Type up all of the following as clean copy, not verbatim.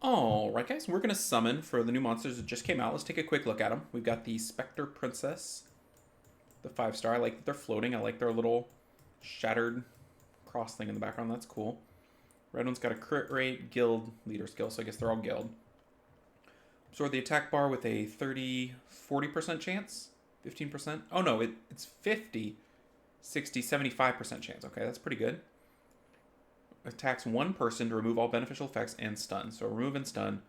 Alright guys, we're going to summon for the new monsters that just came out. Let's take a quick look at them. We've got the Specter Princess, the 5-star. I like that they're floating. I like their little shattered cross thing in the background. That's cool. Red one's got a crit rate, guild, leader skill, so I guess they're all guild. Absorb the attack bar with a 40% chance? 15%? Oh no, it's 50, 60, 75% chance. Okay, that's pretty good. Attacks one person to remove all beneficial effects and stun. So remove and stun.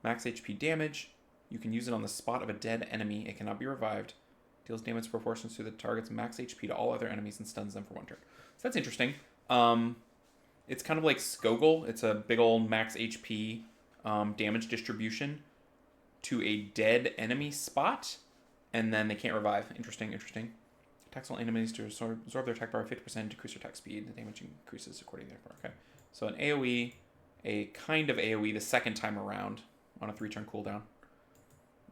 Max HP damage. You can use it on the spot of a dead enemy. It cannot be revived. Deals damage proportions to the target's max HP to all other enemies and stuns them for one turn. So that's interesting. It's kind of like Skogul. It's a big old max HP damage distribution to a dead enemy spot. And then they can't revive. Interesting, interesting. Attacks all enemies to absorb their attack bar by 50%, decrease their attack speed. The damage increases according to their bar. Okay. So an AoE, a kind of AoE the second time around on a 3-turn cooldown.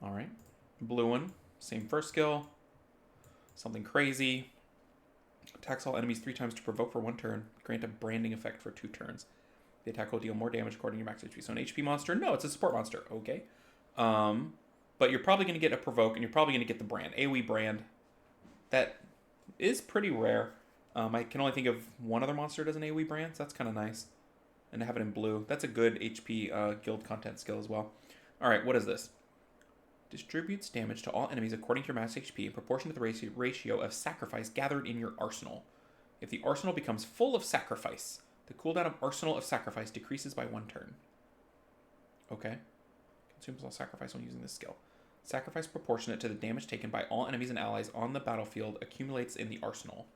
Alright. Blue one, same first skill. Something crazy. Attacks all enemies 3 times to provoke for 1 turn. Grant a branding effect for 2 turns. The attack will deal more damage according to your max HP. So an HP monster? No, it's a support monster. Okay. But you're probably going to get a provoke, and you're probably going to get the brand. AoE brand. That is pretty rare. I can only think of one other monster that does an AoE brand, so that's kind of nice. And to have it in blue. That's a good HP guild content skill as well. Alright, what is this? Distributes damage to all enemies according to your max HP in proportion to the ratio of sacrifice gathered in your arsenal. If the arsenal becomes full of sacrifice, the cooldown of Arsenal of Sacrifice decreases by 1 turn. Okay. Consumes all sacrifice when using this skill. Sacrifice proportionate to the damage taken by all enemies and allies on the battlefield accumulates in the arsenal.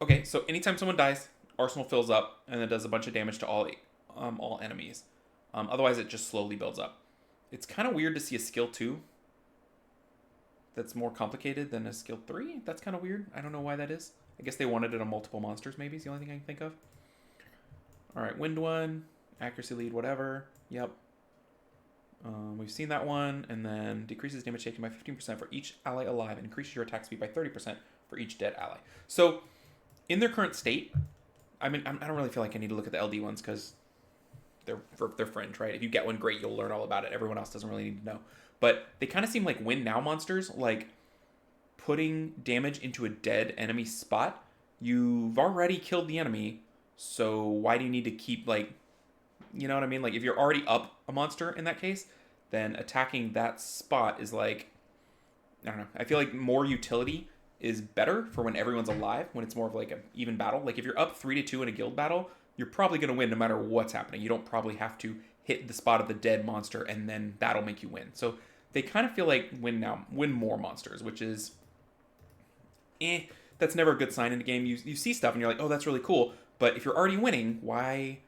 Okay, so anytime someone dies, arsenal fills up, and it does a bunch of damage to all enemies. Otherwise, it just slowly builds up. It's kind of weird to see a skill 2 that's more complicated than a skill 3. That's kind of weird. I don't know why that is. I guess they wanted it on multiple monsters, maybe, is the only thing I can think of. Alright, wind one, accuracy lead, whatever. Yep. We've seen that one, and then decreases damage taken by 15% for each ally alive and increases your attack speed by 30% for each dead ally. So, in their current state, I mean, I don't really feel like I need to look at the LD ones because they're fringe, right? If you get one, great, you'll learn all about it. Everyone else doesn't really need to know. But they kind of seem like win now monsters, like putting damage into a dead enemy spot. You've already killed the enemy, so why do you need to keep, like, you know what I mean? Like, if you're already up a monster in that case, then attacking that spot is like, I don't know. I feel like more utility is better for when everyone's alive, when it's more of like an even battle. Like, if you're up 3-2 in a guild battle, you're probably going to win no matter what's happening. You don't probably have to hit the spot of the dead monster, and then that'll make you win. So they kind of feel like win more monsters, which is, that's never a good sign in a game. You see stuff, and you're like, oh, that's really cool. But if you're already winning, why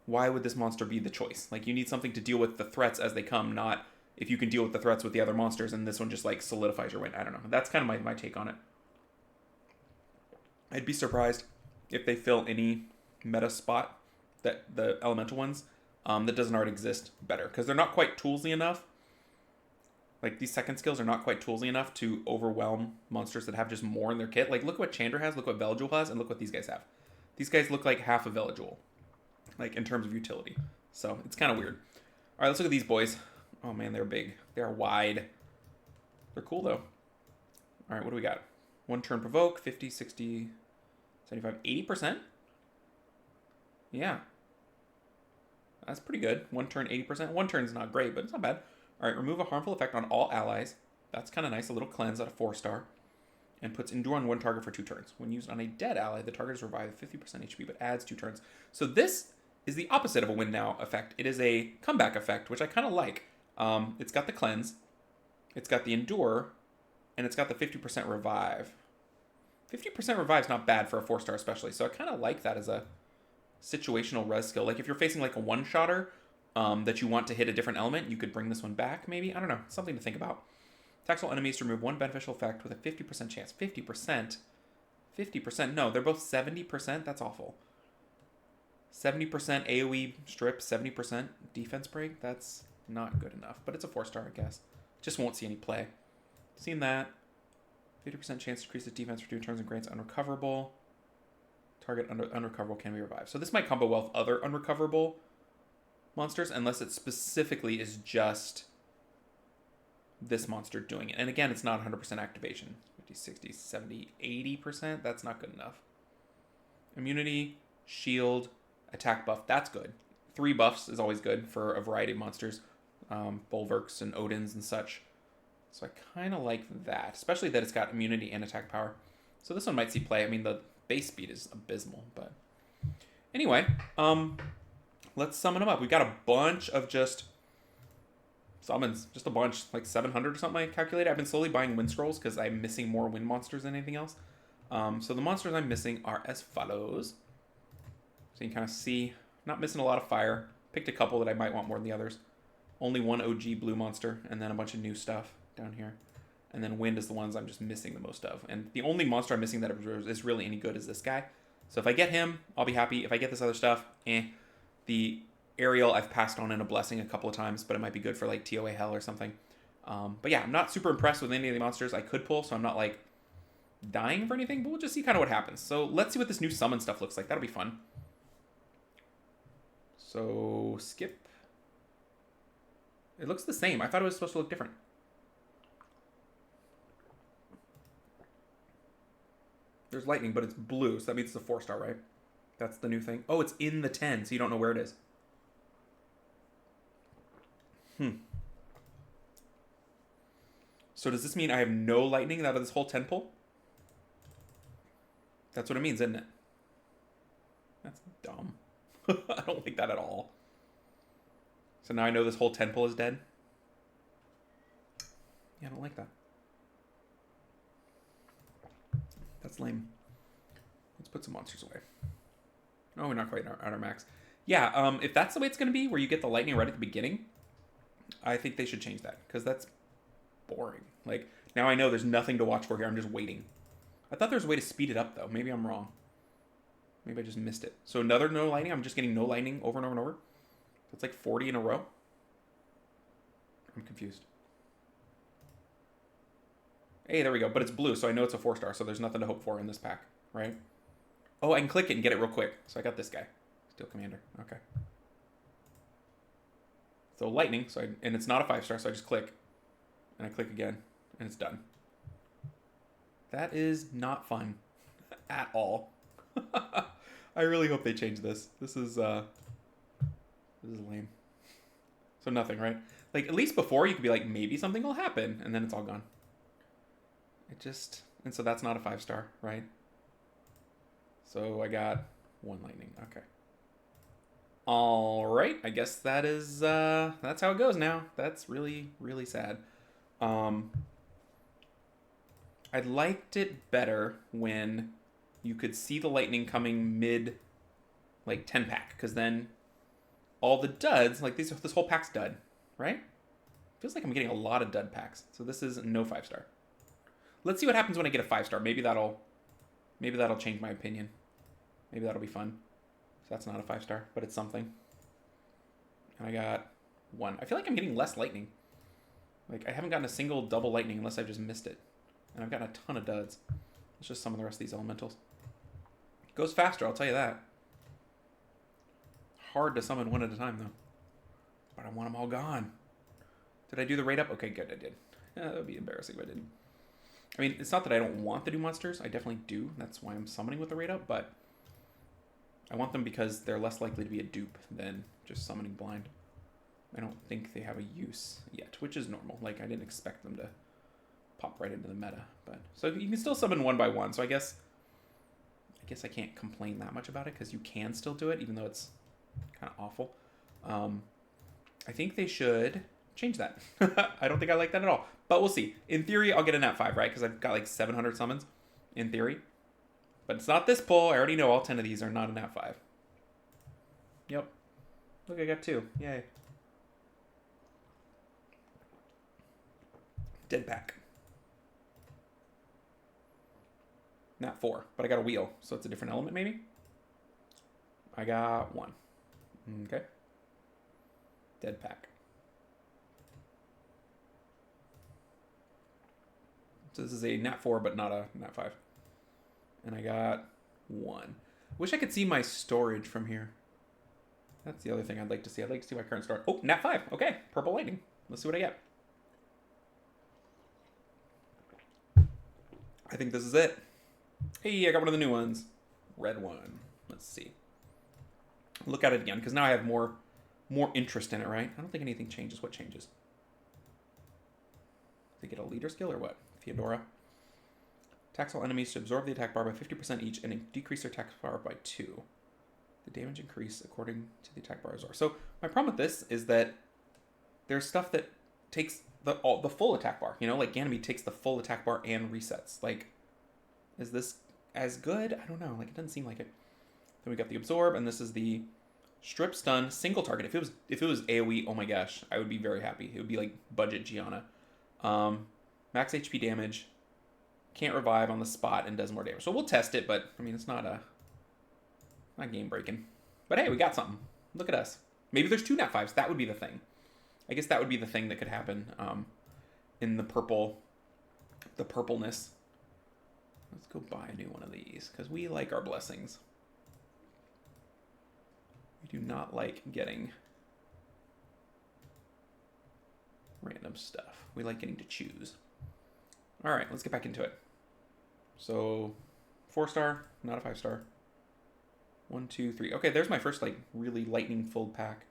would this monster be the choice? Like, you need something to deal with the threats as they come, not if you can deal with the threats with the other monsters, and this one just, like, solidifies your win. I don't know. That's kind of my take on it. I'd be surprised if they fill any meta spot, that the elemental ones, that doesn't already exist better. Because they're not quite toolsy enough. Like, these second skills are not quite toolsy enough to overwhelm monsters that have just more in their kit. Like, look what Chandra has, look what Veligul has, and look what these guys have. These guys look like half of Veligul, like, in terms of utility. So, it's kind of weird. Alright, let's look at these boys. Oh man, they're big. They're wide. They're cool, though. Alright, what do we got? 1 turn provoke, 50, 60, 75, 80%? Yeah. That's pretty good. 1 turn, 80%. 1 turn's not great, but it's not bad. Alright, remove a harmful effect on all allies. That's kind of nice. A little cleanse at a 4-star. And puts endure on 1 target for 2 turns. When used on a dead ally, the target is revived 50% HP, but adds 2 turns. So this is the opposite of a win now effect. It is a comeback effect, which I kind of like. It's got the cleanse, it's got the endure, and it's got the 50% revive. 50% revive is not bad for a 4-star especially, so I kind of like that as a situational res skill. Like, if you're facing like a one-shotter that you want to hit a different element, you could bring this one back maybe. I don't know. Something to think about. Attacks all enemies to remove 1 beneficial effect with a 50% chance. 50%? 50%? No, they're both 70%? That's awful. 70% AoE strip, 70% defense break? That's not good enough. But it's a 4-star, I guess. Just won't see any play. Seen that. 50% chance to increase the defense for 2 turns and grants unrecoverable. Target unrecoverable can be revived. So this might combo well with other unrecoverable monsters unless it specifically is just this monster doing it. And again, it's not 100% activation. 50, 60, 70, 80%. That's not good enough. Immunity, shield, attack buff. That's good. 3 buffs is always good for a variety of monsters. Bulwarks and Odins and such. So I kind of like that. Especially that it's got immunity and attack power. So this one might see play. I mean, the base speed is abysmal. But anyway, let's summon them up. We've got a bunch of just summons. Just a bunch. Like 700 or something I calculated. I've been slowly buying wind scrolls because I'm missing more wind monsters than anything else. So the monsters I'm missing are as follows. So you can kind of see, not missing a lot of fire. Picked a couple that I might want more than the others. Only one OG blue monster, and then a bunch of new stuff down here. And then wind is the ones I'm just missing the most of. And the only monster I'm missing that is really any good is this guy. So if I get him, I'll be happy. If I get this other stuff, The aerial I've passed on in a blessing a couple of times, but it might be good for like TOA hell or something. But yeah, I'm not super impressed with any of the monsters I could pull, so I'm not like dying for anything, but we'll just see kind of what happens. So let's see what this new summon stuff looks like. That'll be fun. So skip. It looks the same. I thought it was supposed to look different. There's lightning, but it's blue, so that means it's a 4-star, right? That's the new thing. Oh, it's in the 10, so you don't know where it is. So does this mean I have no lightning out of this whole 10 pull? That's what it means, isn't it? That's dumb. I don't like that at all. So now I know this whole 10 pull is dead? Yeah, I don't like that. That's lame. Let's put some monsters away. Oh, we're not quite at our max. Yeah, if that's the way it's going to be, where you get the lightning right at the beginning, I think they should change that, because that's boring. Like, now I know there's nothing to watch for here. I'm just waiting. I thought there was a way to speed it up, though. Maybe I'm wrong. Maybe I just missed it. So another no lightning. I'm just getting no lightning over and over and over. That's like 40 in a row. I'm confused. Hey, there we go. But it's blue, so I know it's a 4-star, so there's nothing to hope for in this pack, right? Oh, I can click it and get it real quick. So I got this guy. Steel Commander. Okay. So lightning, and it's not a 5-star, so I just click. And I click again, and it's done. That is not fun at all. I really hope they change this. This is lame. So nothing, right? Like, at least before you could be like, maybe something will happen, and then it's all gone. And so that's not a 5-star, right? So I got 1 lightning. Okay. All right. I guess that is, that's how it goes now. That's really, really sad. I liked it better when you could see the lightning coming mid, like, 10-pack, because then all the duds, like this whole pack's dud, right? Feels like I'm getting a lot of dud packs. So this is no 5-star. Let's see what happens when I get a 5-star. Maybe that'll change my opinion. Maybe that'll be fun. So that's not a 5-star, but it's something. And I got 1. I feel like I'm getting less lightning. Like, I haven't gotten a single double lightning unless I just missed it. And I've gotten a ton of duds. Let's just summon the rest of these elementals. It goes faster, I'll tell you that. Hard to summon one at a time, though. But I want them all gone. Did I do the raid up? Okay, good, I did. That would be embarrassing if I didn't. I mean, it's not that I don't want to do monsters. I definitely do. That's why I'm summoning with the raid up, but I want them because they're less likely to be a dupe than just summoning blind. I don't think they have a use yet, which is normal. Like, I didn't expect them to pop right into the meta. But so you can still summon one by one. So I guess I can't complain that much about it because you can still do it, even though it's kind of awful. I think they should change that. I don't think I like that at all. But we'll see. In theory, I'll get a nat 5, right? Because I've got like 700 summons in theory. But it's not this pull. I already know all 10 of these are not a nat 5. Yep. Look, I got 2. Yay. Dead pack. Nat 4. But I got a wheel, so it's a different element maybe? I got 1. Okay. Dead pack. So this is a nat 4, but not a nat 5. And I got 1. Wish I could see my storage from here. That's the other thing I'd like to see. I'd like to see my current star. Oh, nat 5. Okay, purple lightning. Let's see what I get. I think this is it. Hey, I got one of the new ones. Red one. Let's see. Look at it again, because now I have more interest in it, right? I don't think anything changes. What changes? They get a leader skill or what? Theodora. Attacks all enemies to absorb the attack bar by 50% each and decrease their attack bar by 2. The damage increase according to the attack bar absorb. So my problem with this is that there's stuff that takes the full attack bar. You know, like Ganymede takes the full attack bar and resets. Like, is this as good? I don't know. Like, it doesn't seem like it. Then we got the absorb, and this is the strip stun single target. If it was AoE, oh my gosh, I would be very happy. It would be like budget Gianna. Max HP damage. Can't revive on the spot and does more damage. So we'll test it, but I mean, it's not game breaking. But hey, we got something. Look at us. Maybe there's 2 nat 5s. That would be the thing. I guess that would be the thing that could happen in the purpleness. Let's go buy a new one of these because we like our blessings. We do not like getting random stuff. We like getting to choose. All right, let's get back into it. So 4-star, not a 5-star. 1, 2, 3. Okay, there's my first like really lightning filled pack.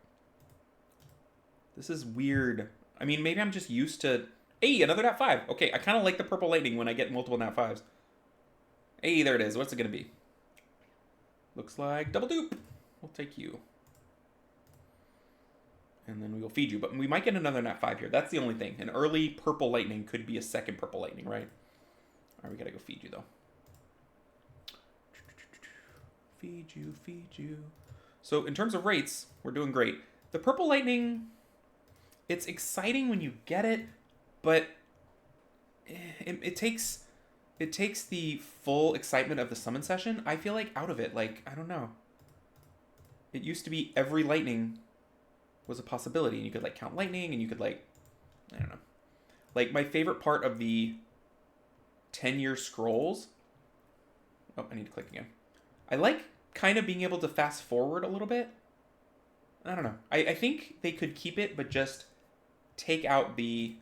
This is weird. I mean, maybe I'm just used to... Hey, another nat 5. Okay, I kind of like the purple lightning when I get multiple nat 5s. Hey, there it is. What's it going to be? Looks like double dupe. We'll take you. And then we will feed you. But we might get another nat 5 here. That's the only thing. An early purple lightning could be a second purple lightning, right? All right, we got to go feed you, though. Feed you, feed you. So in terms of rates, we're doing great. The purple lightning, it's exciting when you get it, but it takes the full excitement of the summon session, I feel like, out of it. Like, I don't know. It used to be every lightning was a possibility, and you could like count lightning, and you could like, I don't know. Like, my favorite part of the 10-year scrolls. Oh, I need to click again. I like kind of being able to fast forward a little bit. I don't know. I think they could keep it, but just take out the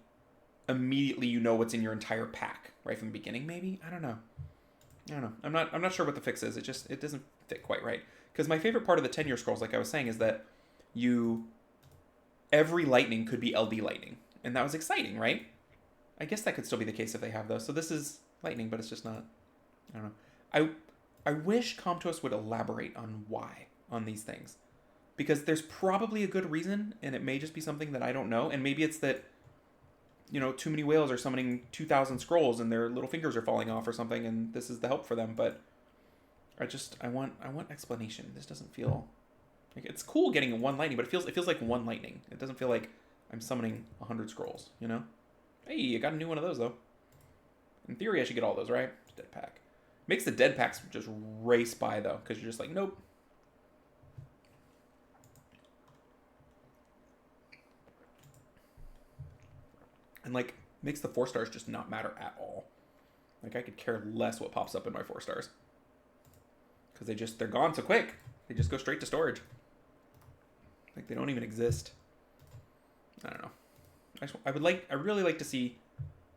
immediately you know what's in your entire pack right from the beginning. Maybe, I don't know. I'm not sure what the fix is. It doesn't fit quite right. Because my favorite part of the 10-year scrolls, like I was saying, is that every lightning could be LD lightning, and that was exciting, right? I guess that could still be the case if they have those. So this is lightning, but it's just not. I don't know. I wish Comtos would elaborate on why on these things. Because there's probably a good reason, and it may just be something that I don't know. And maybe it's that, you know, too many whales are summoning 2,000 scrolls and their little fingers are falling off or something, and this is the help for them. But I want explanation. This doesn't feel like it's cool getting one lightning, but it feels like one lightning. It doesn't feel like I'm summoning 100 scrolls, you know? Hey, I got a new one of those though. In theory, I should get all those, right? Dead pack. Makes the dead packs just race by though, because you're just like, nope. And like, makes the 4-stars just not matter at all. Like, I could care less what pops up in my 4-stars. Because they're gone so quick. They just go straight to storage. Like, they don't even exist. I don't know. I really like to see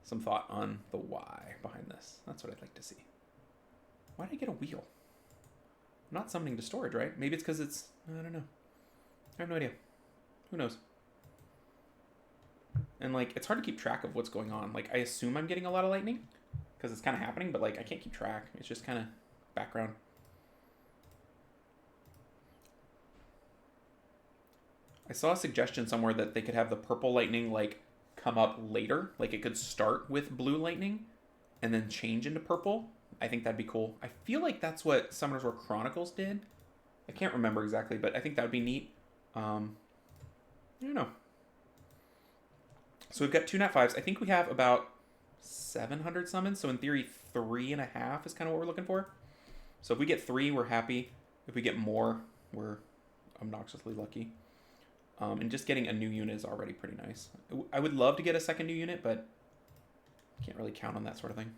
some thought on the why behind this. That's what I'd like to see. Why did I get a wheel? I'm not summoning to storage, right? Maybe it's because it's... I don't know. I have no idea. Who knows? And, like, it's hard to keep track of what's going on. Like, I assume I'm getting a lot of lightning because it's kind of happening, but, like, I can't keep track. It's just kind of background. I saw a suggestion somewhere that they could have the purple lightning, like, come up later. Like, it could start with blue lightning and then change into purple. I think that'd be cool. I feel like that's what Summoners War Chronicles did. I can't remember exactly, but I think that would be neat. I don't know. So we've got 2 nat 5s. I think we have about 700 summons. So in theory, 3.5 is kind of what we're looking for. So if we get 3, we're happy. If we get more, we're obnoxiously lucky. And just getting a new unit is already pretty nice. I would love to get a second new unit, but can't really count on that sort of thing.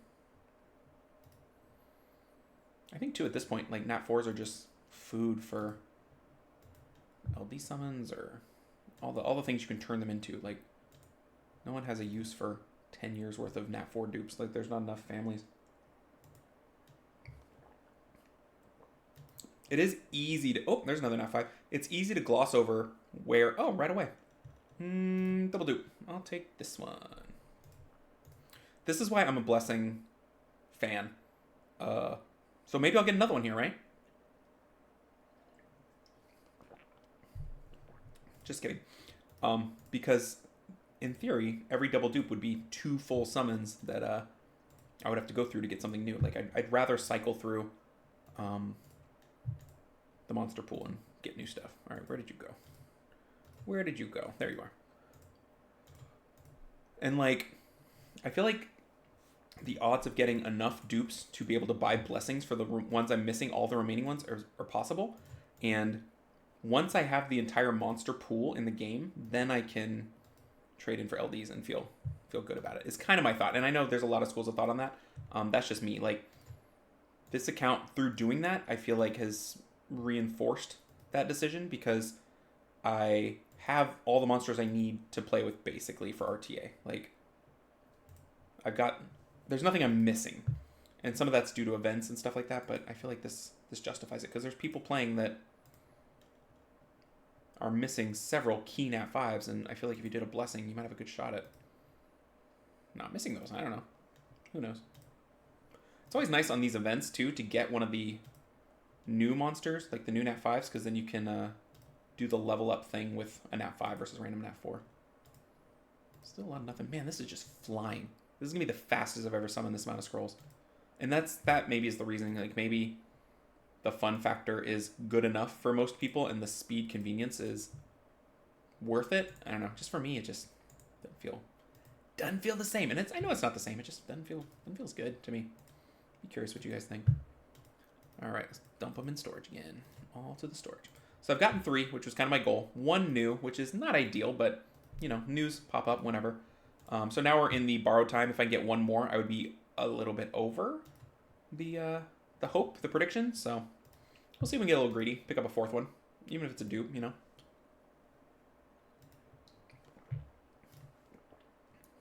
I think, too, at this point, like, nat 4s are just food for LD summons or all the things you can turn them into. Like, no one has a use for 10 years worth of Nat 4 dupes. Like, there's not enough families. It is easy to... Oh, there's another Nat 5. It's easy to gloss over where... Oh, right away. Double dupe. I'll take this one. This is why I'm a Blessing fan. So maybe I'll get another one here, right? Just kidding. Because in theory, every double dupe would be 2 full summons that I would have to go through to get something new. Like, I'd rather cycle through the monster pool and get new stuff. All right, where did you go? Where did you go? There you are. And, like, I feel like the odds of getting enough dupes to be able to buy blessings for the ones I'm missing, all the remaining ones, are possible. And once I have the entire monster pool in the game, then I can trade in for LDs and feel good about it. It's kind of my thought. And I know there's a lot of schools of thought on that. That's just me. Like, this account, through doing that, I feel like has reinforced that decision because I have all the monsters I need to play with basically for RTA. Like, there's nothing I'm missing. And some of that's due to events and stuff like that, but I feel like this justifies it because there's people playing that are missing several key Nat 5s, and I feel like if you did a blessing, you might have a good shot at not missing those. I don't know. Who knows? It's always nice on these events, too, to get one of the new monsters, like the new Nat 5s, because then you can do the level up thing with a Nat 5 versus random Nat 4. Still a lot of nothing. Man, this is just flying. This is going to be the fastest I've ever summoned this amount of scrolls. And that maybe is the reasoning. Like, maybe the fun factor is good enough for most people, and the speed convenience is worth it. I don't know. Just for me, it just doesn't feel the same. And I know it's not the same. It just doesn't feels good to me. Be curious what you guys think. All right, let's dump them in storage again. All to the storage. So I've gotten 3, which was kind of my goal. 1 new, which is not ideal, but you know, news pop up whenever. So now we're in the borrow time. If I get 1 more, I would be a little bit over the prediction. So we'll see if we can get a little greedy. Pick up a 4th one, even if it's a dupe, you know.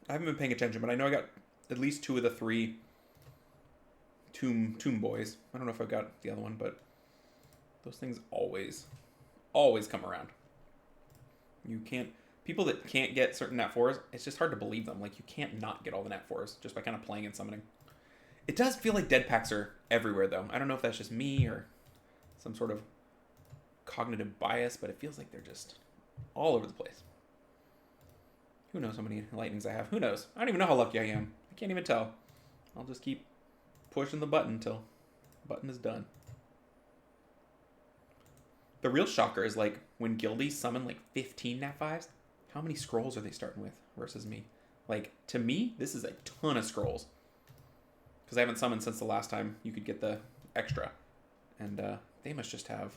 I haven't been paying attention, but I know I got at least 2 of the 3 tomb boys. I don't know if I've got the other one, but those things always come around. People that can't get certain Nat 4s, it's just hard to believe them. Like, you can't not get all the Nat 4s just by kind of playing and summoning. It does feel like dead packs are everywhere, though. I don't know if that's just me or some sort of cognitive bias, but it feels like they're just all over the place. Who knows how many lightnings I have? Who knows? I don't even know how lucky I am. I can't even tell. I'll just keep pushing the button until the button is done. The real shocker is, like, when guildies summon, like, 15 Nat 5s, how many scrolls are they starting with versus me? Like, to me, this is a ton of scrolls. Because I haven't summoned since the last time you could get the extra. And they must just have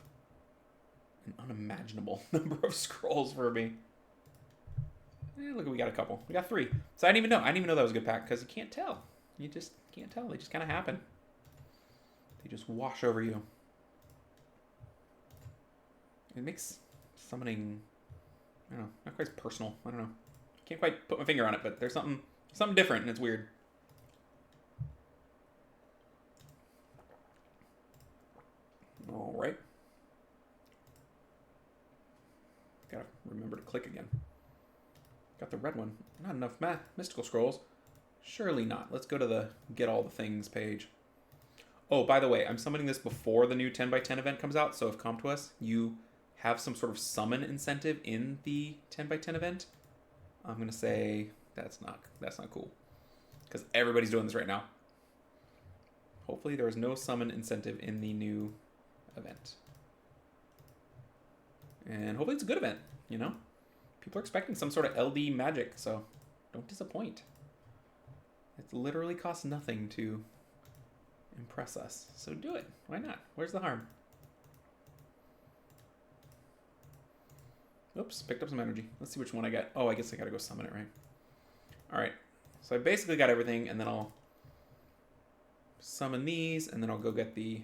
an unimaginable number of scrolls for me. Look, we got a couple. We got 3. So I didn't even know. I didn't even know that was a good pack because you can't tell. You just can't tell. They just kind of happen. They just wash over you. It makes summoning, I don't know, not quite as personal. I don't know. Can't quite put my finger on it, but there's something different, and it's weird. All right. Gotta remember to click again. Got the red one. Not enough mystical scrolls. Surely not. Let's go to the get all the things page. Oh, by the way, I'm summoning this before the new 10x10 event comes out, so if come to us, you have some sort of summon incentive in the 10x10 event, I'm going to say that's not cool. Because everybody's doing this right now. Hopefully there is no summon incentive in the new event. And hopefully it's a good event, you know? People are expecting some sort of LD magic, so don't disappoint. It literally costs nothing to impress us. So do it. Why not? Where's the harm? Oops, picked up some energy. Let's see which one I got. Oh, I guess I gotta go summon it, right? Alright, so I basically got everything, and then I'll summon these, and then I'll go get the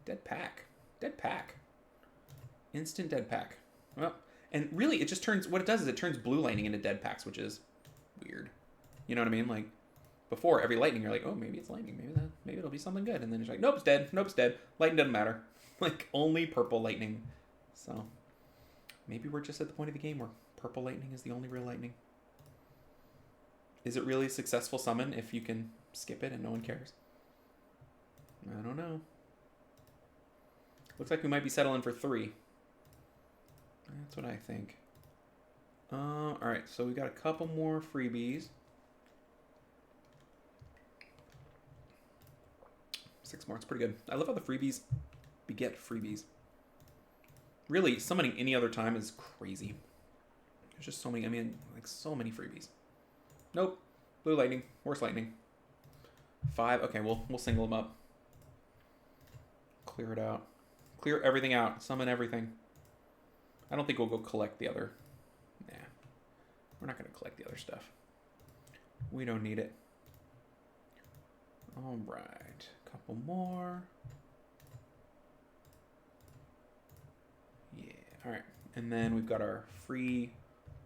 dead pack. Dead pack. Instant dead pack. Well, and really it just turns, what it does is it turns blue lightning into dead packs, which is weird. You know what I mean? Like, before every lightning, you're like, oh, maybe it's lightning. Maybe it'll be something good. And then you're like, nope, it's dead. Nope, it's dead. Lightning doesn't matter. Like, only purple lightning. So, maybe we're just at the point of the game where purple lightning is the only real lightning. Is it really a successful summon if you can skip it and no one cares? I don't know. Looks like we might be settling for 3. That's what I think. Alright, so we got a couple more freebies. 6 more, it's pretty good. I love how the freebies beget freebies. Really, summoning any other time is crazy. There's just so many, I mean, like so many freebies. Nope. Blue lightning, horse lightning. 5, okay, we'll single them up. Clear it out. Clear everything out, summon everything. I don't think we'll go collect the other. Nah, we're not gonna collect the other stuff. We don't need it. All right, couple more. Yeah, all right. And then we've got our free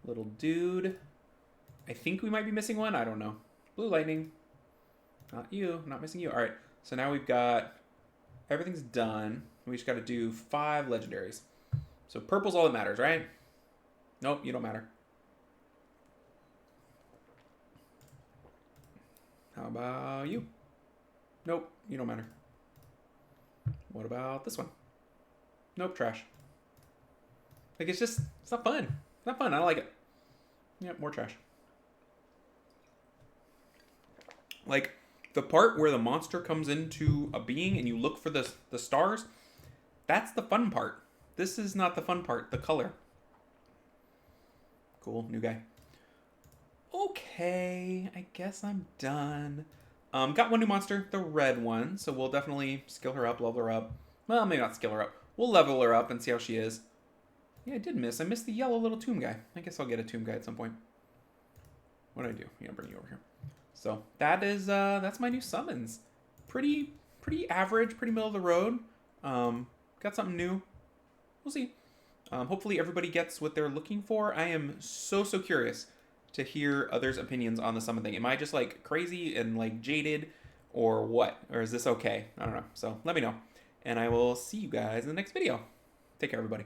little dude. I think we might be missing one. I don't know. Blue lightning. Not you. Not missing you. All right. So now we've got, everything's done. We just got to do 5 legendaries. So purple's all that matters, right? Nope, you don't matter. How about you? Nope, you don't matter. What about this one? Nope, trash. Like, it's just, it's not fun. It's not fun. I don't like it. Yep, more trash. Like, the part where the monster comes into a being and you look for the stars, that's the fun part. This is not the fun part, the color. Cool, new guy. Okay, I guess I'm done. Got one new monster, the red one, so we'll definitely skill her up, level her up. Well, maybe not skill her up. We'll level her up and see how she is. Yeah, I did miss. I missed the yellow little tomb guy. I guess I'll get a tomb guy at some point. What do I do? Yeah, bring you over here. So that is that's my new summons. Pretty average, pretty middle of the road. Got something new. We'll see. Hopefully everybody gets what they're looking for. I am so curious to hear others' opinions on the summon thing. Am I just like crazy and like jaded or what? Or is this okay? I don't know. So let me know. And I will see you guys in the next video. Take care, everybody.